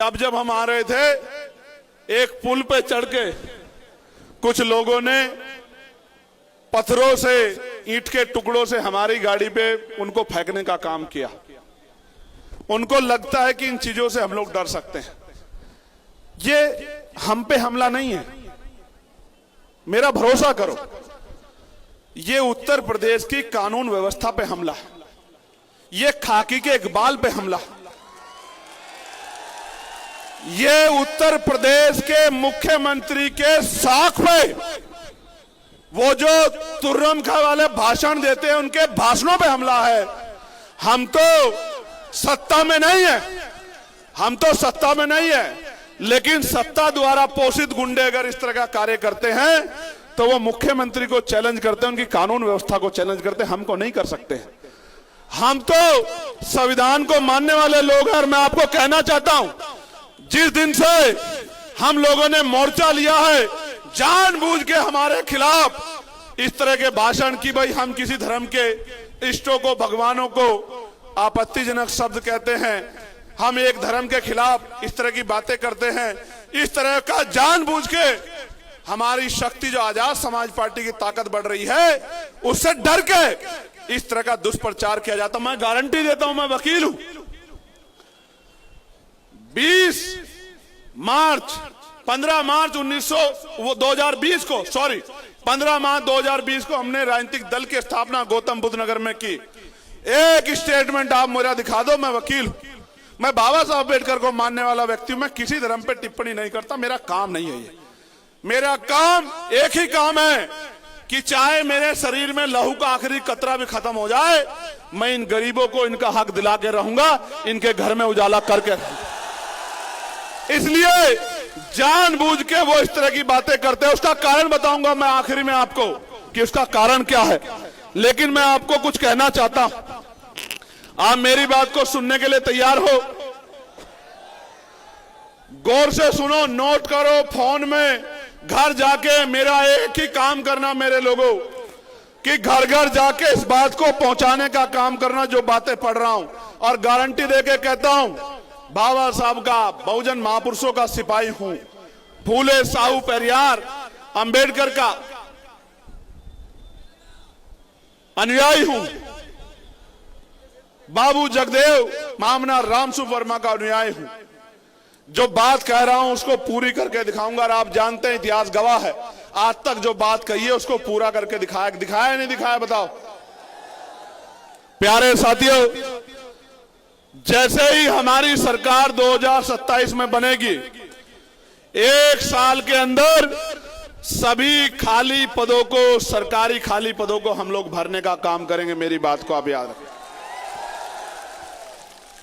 तब जब हम आ रहे थे, एक पुल पे चढ़ के कुछ लोगों ने पत्थरों से, ईंट के टुकड़ों से हमारी गाड़ी पे उनको फेंकने का काम किया। उनको लगता है कि इन चीजों से हम लोग डर सकते हैं। ये हम पे हमला नहीं है, मेरा भरोसा करो, ये उत्तर प्रदेश की कानून व्यवस्था पे हमला है, ये खाकी के इकबाल पे हमला है, ये उत्तर प्रदेश के मुख्यमंत्री के साख पे, वो जो तुर्रम खा वाले भाषण देते हैं उनके भाषणों पे हमला है। हम तो सत्ता में नहीं है, हम तो सत्ता में नहीं है, लेकिन सत्ता द्वारा पोषित गुंडे अगर इस तरह का कार्य करते हैं तो वो मुख्यमंत्री को चैलेंज करते हैं, उनकी कानून व्यवस्था को चैलेंज करते हैं, हमको नहीं कर सकते। हम तो संविधान को मानने वाले लोग हैं। और मैं आपको कहना चाहता हूं, जिस दिन से हम लोगों ने मोर्चा लिया है, जानबूझ के हमारे खिलाफ इस तरह के भाषण की, भाई हम किसी धर्म के इष्टों को, भगवानों को आपत्तिजनक शब्द कहते हैं, हम एक धर्म के खिलाफ इस तरह की बातें करते हैं, इस तरह का जानबूझ के हमारी शक्ति, जो आजाद समाज पार्टी की ताकत बढ़ रही है, उससे डर के इस तरह का दुष्प्रचार किया जाता। मैं गारंटी देता हूं, मैं वकील हूं, 15 मार्च 2020 को हमने राजनीतिक दल की स्थापना गौतम बुद्ध नगर में की। एक स्टेटमेंट आप मेरा दिखा दो, मैं वकील हूं, मैं बाबा साहब अम्बेडकर को मानने वाला व्यक्ति हूं, मैं किसी धर्म पे टिप्पणी नहीं करता, मेरा काम नहीं है ये। मेरा काम एक ही काम है कि चाहे मेरे शरीर में लहू का आखिरी कतरा भी खत्म हो जाए, मैं इन गरीबों को इनका हक दिला के रहूंगा, इनके घर में उजाला करके। इसलिए जानबूझ के वो इस तरह की बातें करते हैं। उसका कारण बताऊंगा मैं आखिरी में आपको कि उसका कारण क्या है, लेकिन मैं आपको कुछ कहना चाहता हूं, आप मेरी बात को सुनने के लिए तैयार हो? गौर से सुनो, नोट करो फोन में, घर जाके मेरा एक ही काम करना मेरे लोगों, कि घर घर जाके इस बात को पहुंचाने का काम करना जो बातें पढ़ रहा हूं। और गारंटी देके कहता हूं, बाबा साहब का, बहुजन महापुरुषों का सिपाही हूं, फूले साहू पेरियार अंबेडकर का अनुयायी हूं, बाबू जगदेव मामना रामसुख वर्मा का अनुयायी हूं। जो बात कह रहा हूं उसको पूरी करके दिखाऊंगा। और आप जानते हैं, इतिहास गवाह है, आज तक जो बात कही है उसको पूरा करके दिखाया नहीं दिखाया, बताओ? प्यारे साथियों, जैसे ही हमारी सरकार 2027 में बनेगी, एक साल के अंदर सभी खाली पदों को, सरकारी खाली पदों को हम लोग भरने का काम करेंगे। मेरी बात को आप याद रखें।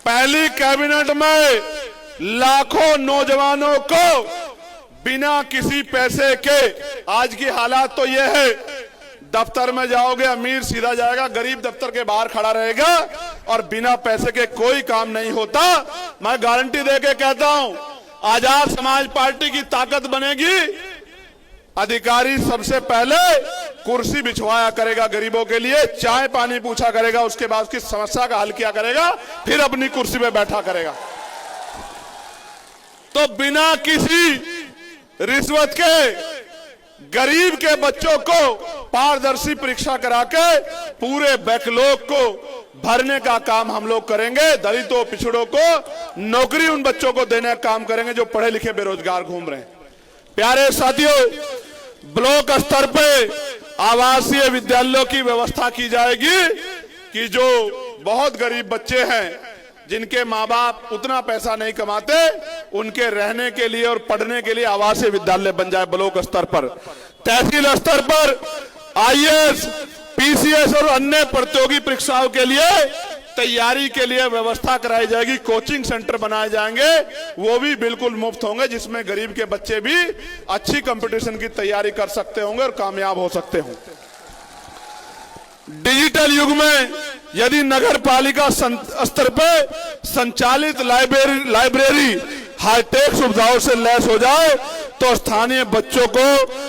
पहली कैबिनेट में लाखों नौजवानों को बिना किसी पैसे के, आज की हालात तो यह है, दफ्तर में जाओगे अमीर सीधा जाएगा, गरीब दफ्तर के बाहर खड़ा रहेगा और बिना पैसे के कोई काम नहीं होता। मैं गारंटी देके कहता हूं, आजाद समाज पार्टी की ताकत बनेगी, अधिकारी सबसे पहले कुर्सी बिछवाया करेगा गरीबों के लिए, चाय पानी पूछा करेगा, उसके बाद उसकी समस्या का हल किया करेगा, फिर अपनी कुर्सी पे बैठा करेगा। तो बिना किसी रिश्वत के गरीब के बच्चों को पारदर्शी परीक्षा करा के पूरे बैकलॉग को भरने का काम हम लोग करेंगे। दलितों, पिछड़ों को नौकरी उन बच्चों को देने का काम करेंगे जो पढ़े लिखे बेरोजगार घूम रहे हैं। प्यारे साथियों, ब्लॉक स्तर पे आवासीय विद्यालयों की व्यवस्था की जाएगी कि जो बहुत गरीब बच्चे हैं, जिनके माँ बाप उतना पैसा नहीं कमाते, उनके रहने के लिए और पढ़ने के लिए आवासीय विद्यालय बन जाए ब्लॉक स्तर पर। तहसील स्तर पर आईएएस, पीसीएस और अन्य प्रतियोगी परीक्षाओं के लिए तैयारी के लिए व्यवस्था कराई जाएगी। कोचिंग सेंटर बनाए जाएंगे, वो भी बिल्कुल मुफ्त होंगे, जिसमें गरीब के बच्चे भी अच्छी कंपटीशन की तैयारी कर सकते होंगे और कामयाब हो सकते होंगे। डिजिटल युग में यदि नगर पालिका स्तर पे संचालित लाइब्रेरी हाईटेक सुविधाओं से लैस हो जाए तो स्थानीय बच्चों को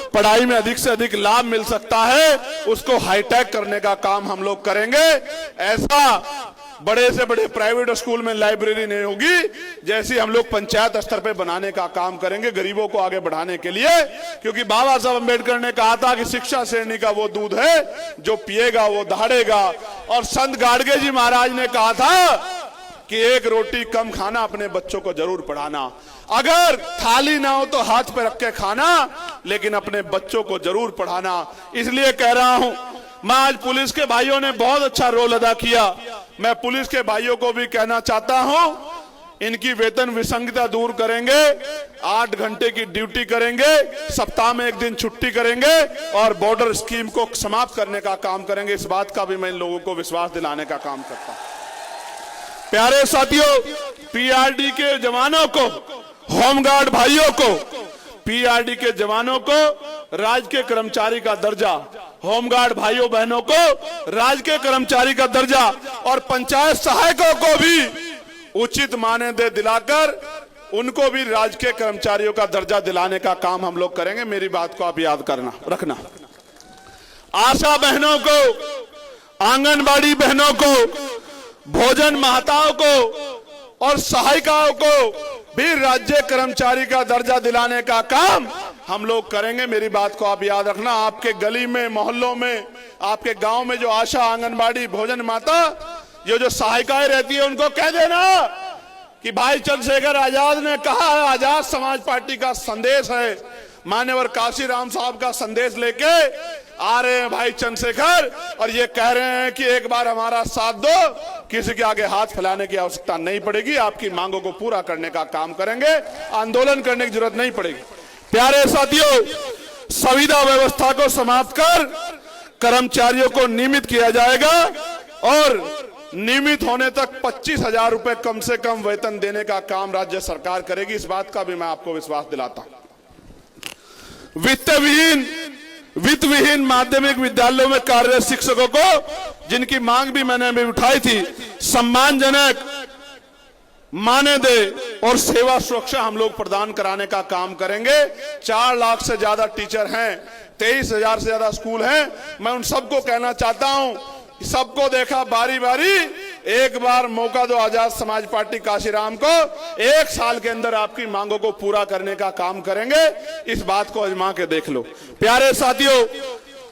पढ़ाई में अधिक से अधिक लाभ मिल सकता है। उसको हाईटेक करने का काम हम लोग करेंगे। ऐसा बड़े से बड़े प्राइवेट स्कूल में लाइब्रेरी नहीं होगी, जैसी हम लोग पंचायत स्तर पे बनाने का काम करेंगे गरीबों को आगे बढ़ाने के लिए। क्योंकि बाबा साहब अम्बेडकर ने कहा था कि शिक्षा श्रेणी का वो दूध है जो पिएगा वो दहाड़ेगा। और संत गाडगे जी महाराज ने कहा था कि एक रोटी कम खाना, अपने बच्चों को जरूर पढ़ाना। अगर थाली ना हो तो हाथ पे रख के खाना, लेकिन अपने बच्चों को जरूर पढ़ाना। इसलिए कह रहा हूं, मैं आज पुलिस के भाइयों ने बहुत अच्छा रोल अदा किया। मैं पुलिस के भाइयों को भी कहना चाहता हूं, इनकी वेतन विसंगता दूर करेंगे, 8 घंटे की ड्यूटी करेंगे, सप्ताह में 1 दिन छुट्टी करेंगे और बॉर्डर स्कीम को समाप्त करने का काम करेंगे। इस बात का भी मैं इन लोगों को विश्वास दिलाने का काम करता हूं। प्यारे साथियों, पीआरडी के जवानों को, होमगार्ड भाइयों को, पीआरडी के जवानों को राज्य के कर्मचारी का दर्जा, होमगार्ड भाइयों बहनों को राज्य के कर्मचारी का दर्जा और पंचायत सहायकों को भी उचित मानदेय दिलाकर उनको भी राज्य के कर्मचारियों का दर्जा दिलाने का काम हम लोग करेंगे। मेरी बात को आप याद करना रखना। आशा बहनों को, आंगनबाड़ी बहनों को, भोजन महताओं को और सहायिकाओं को भी राज्य कर्मचारी का दर्जा दिलाने का काम हम लोग करेंगे। मेरी बात को आप याद रखना। आपके गली में, मोहल्लों में, आपके गांव में जो आशा, आंगनबाड़ी, भोजन माता, ये जो सहायिकाएं रहती है, उनको कह देना कि भाई चंद्रशेखर आजाद ने कहा है, आजाद समाज पार्टी का संदेश है, मान्यवर काशीराम साहब का संदेश लेके आ रहे हैं भाई चंद्रशेखर, और ये कह रहे हैं कि एक बार हमारा साथ दो, किसी के आगे हाथ फैलाने की आवश्यकता नहीं पड़ेगी, आपकी मांगों को पूरा करने का काम करेंगे, आंदोलन करने की जरूरत नहीं पड़ेगी। प्यारे साथियों, संविदा व्यवस्था को समाप्त कर कर्मचारियों को नियमित किया जाएगा और नियमित होने तक 25,000 रुपए कम से कम वेतन देने का काम राज्य सरकार करेगी। इस बात का भी मैं आपको विश्वास दिलाता हूं। वित्त विहीन माध्यमिक विद्यालयों में कार्यरत शिक्षकों को, जिनकी मांग भी मैंने अभी उठाई थी, सम्मानजनक मानदेय और सेवा सुरक्षा हम लोग प्रदान कराने का काम करेंगे। 4 लाख से ज्यादा टीचर हैं, 23,000 से ज्यादा स्कूल हैं। मैं उन सबको कहना चाहता हूं, सबको देखा बारी बारी, एक बार मौका दो आजाद समाज पार्टी काशीराम को, 1 साल के अंदर आपकी मांगों को पूरा करने का काम करेंगे। इस बात को आजमा के देख लो। प्यारे साथियों,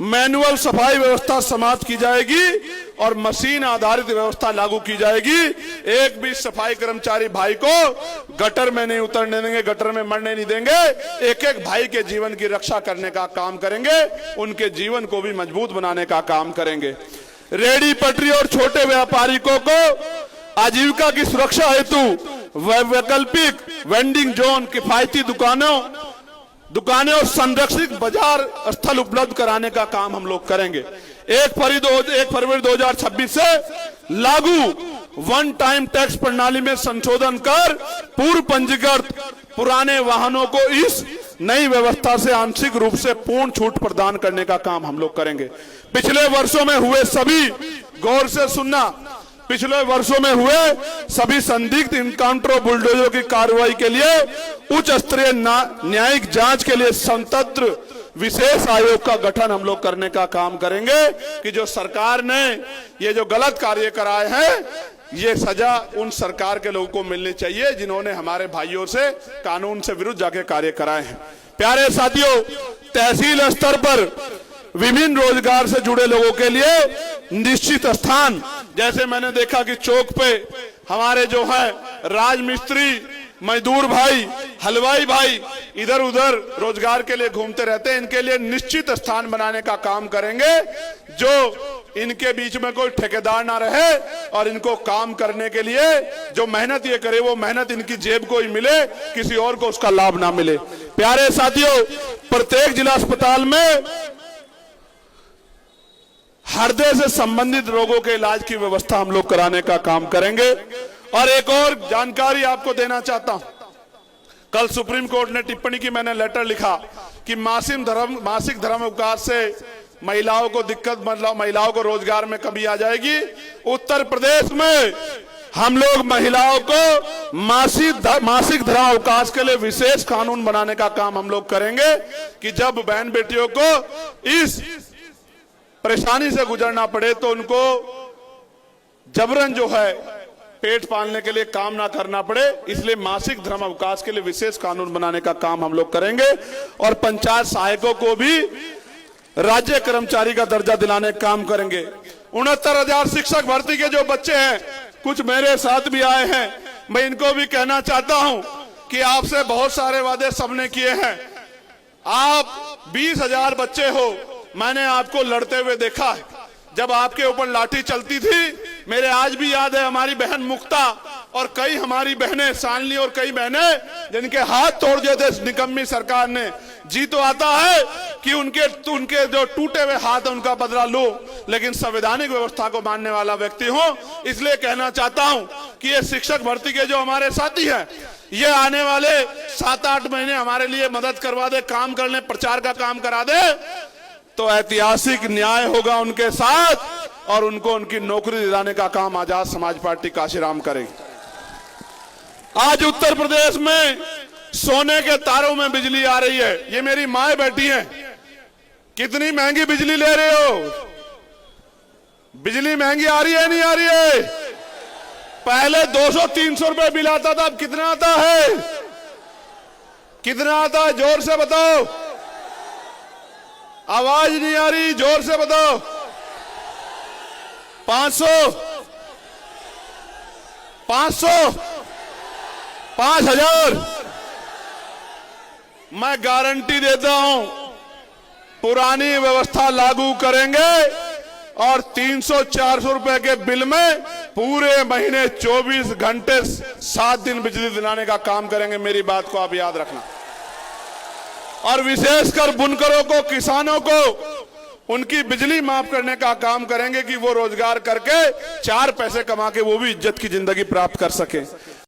मैनुअल सफाई व्यवस्था समाप्त की जाएगी और मशीन आधारित व्यवस्था लागू की जाएगी। एक भी सफाई कर्मचारी भाई को गटर में नहीं उतरने देंगे, गटर में मरने नहीं देंगे। एक एक भाई के जीवन की रक्षा करने का काम करेंगे, उनके जीवन को भी मजबूत बनाने का काम करेंगे। रेडी पटरी और छोटे व्यापारियों को आजीविका की सुरक्षा हेतु वैकल्पिक वेंडिंग जोन, किफायती दुकानें और संरक्षित बाजार स्थल उपलब्ध कराने का काम हम लोग करेंगे। 1 फरवरी 2026 से लागू वन टाइम टैक्स प्रणाली में संशोधन कर पूर्व पंजीकृत पुराने वाहनों को इस नई व्यवस्था से आंशिक रूप से पूर्ण छूट प्रदान करने का काम हम लोग करेंगे। पिछले वर्षों में हुए सभी, गौर से सुनना, पिछले वर्षों में हुए सभी संदिग्ध इनकाउंटर बुलडोजर की कार्रवाई के लिए उच्च स्तरीय न्यायिक जांच के लिए स्वतंत्र विशेष आयोग का गठन हम लोग करने का काम करेंगे कि जो सरकार ने ये जो गलत कार्य कराए हैं, ये सजा उन सरकार के लोगों को मिलनी चाहिए जिन्होंने हमारे भाइयों से कानून से विरुद्ध जाके कार्य कराए हैं। प्यारे साथियों, तहसील स्तर पर विभिन्न रोजगार से जुड़े लोगों के लिए निश्चित स्थान, जैसे मैंने देखा कि चौक पे हमारे जो है राजमिस्त्री, मजदूर भाई, हलवाई भाई इधर उधर रोजगार के लिए घूमते रहते हैं, इनके लिए निश्चित स्थान बनाने का काम करेंगे, जो इनके बीच में कोई ठेकेदार ना रहे और इनको काम करने के लिए जो मेहनत ये करे वो मेहनत इनकी जेब को ही मिले, किसी और को उसका लाभ ना मिले। प्यारे साथियों, प्रत्येक जिला अस्पताल में हृदय से संबंधित रोगों के इलाज की व्यवस्था हम लोग कराने का काम करेंगे। और एक और जानकारी आपको देना चाहता हूं, कल सुप्रीम कोर्ट ने टिप्पणी की, मैंने लेटर लिखा कि मासिक धर्म अवकाश से महिलाओं को दिक्कत, मतलब महिलाओं को रोजगार में कमी आ जाएगी। उत्तर प्रदेश में हम लोग महिलाओं को मासिक धर्म अवकाश के लिए विशेष कानून बनाने का काम हम लोग करेंगे कि जब बहन बेटियों को इस परेशानी से गुजरना पड़े तो उनको जबरन जो है पेट पालने के लिए काम ना करना पड़े, इसलिए मासिक धर्म अवकाश के लिए विशेष कानून बनाने का काम हम लोग करेंगे। और पंचायत सहायकों को भी राज्य कर्मचारी का दर्जा दिलाने का काम करेंगे। 69,000 शिक्षक भर्ती के जो बच्चे हैं, कुछ मेरे साथ भी आए हैं, मैं इनको भी कहना चाहता हूं कि आपसे बहुत सारे वादे सबने किए हैं। आप 20,000 बच्चे हो, मैंने आपको लड़ते हुए देखा है। जब आपके ऊपर लाठी चलती थी, मेरे आज भी याद है हमारी बहन मुक्ता और कई हमारी बहनें शालिनी और कई बहनें जिनके हाथ तोड़ दिए थे निकम्मी सरकार ने। जी तो आता है कि उनके जो टूटे हुए हाथ उनका बदला लो, लेकिन संवैधानिक व्यवस्था को मानने वाला व्यक्ति हूं। इसलिए कहना चाहता हूं कि ये शिक्षक भर्ती के जो हमारे साथी हैं, ये आने वाले 7-8 महीने हमारे लिए मदद करवा दे, काम करने, प्रचार का काम करा दे, तो ऐतिहासिक न्याय होगा उनके साथ और उनको उनकी नौकरी दिलाने का काम आजाद समाज पार्टी काशीराम करेगी। आज उत्तर प्रदेश में सोने के तारों में बिजली आ रही है। ये मेरी माए बैठी हैं। कितनी महंगी बिजली ले रहे हो? बिजली महंगी आ रही है, नहीं आ रही है? पहले 200-300 रुपए बिल आता था, अब कितना आता है? कितना आता है? जोर से बताओ। आवाज नहीं आ रही, जोर से बताओ। 500, 500, 5,000। मैं गारंटी देता हूं, पुरानी व्यवस्था लागू करेंगे और 300-400 रुपए के बिल में पूरे महीने 24 घंटे 7 दिन बिजली दिलाने का काम करेंगे। मेरी बात को आप याद रखना। और विशेषकर बुनकरों को, किसानों को उनकी बिजली माफ करने का काम करेंगे कि वो रोजगार करके 4 पैसे कमा के वो भी इज्जत की जिंदगी प्राप्त कर सके।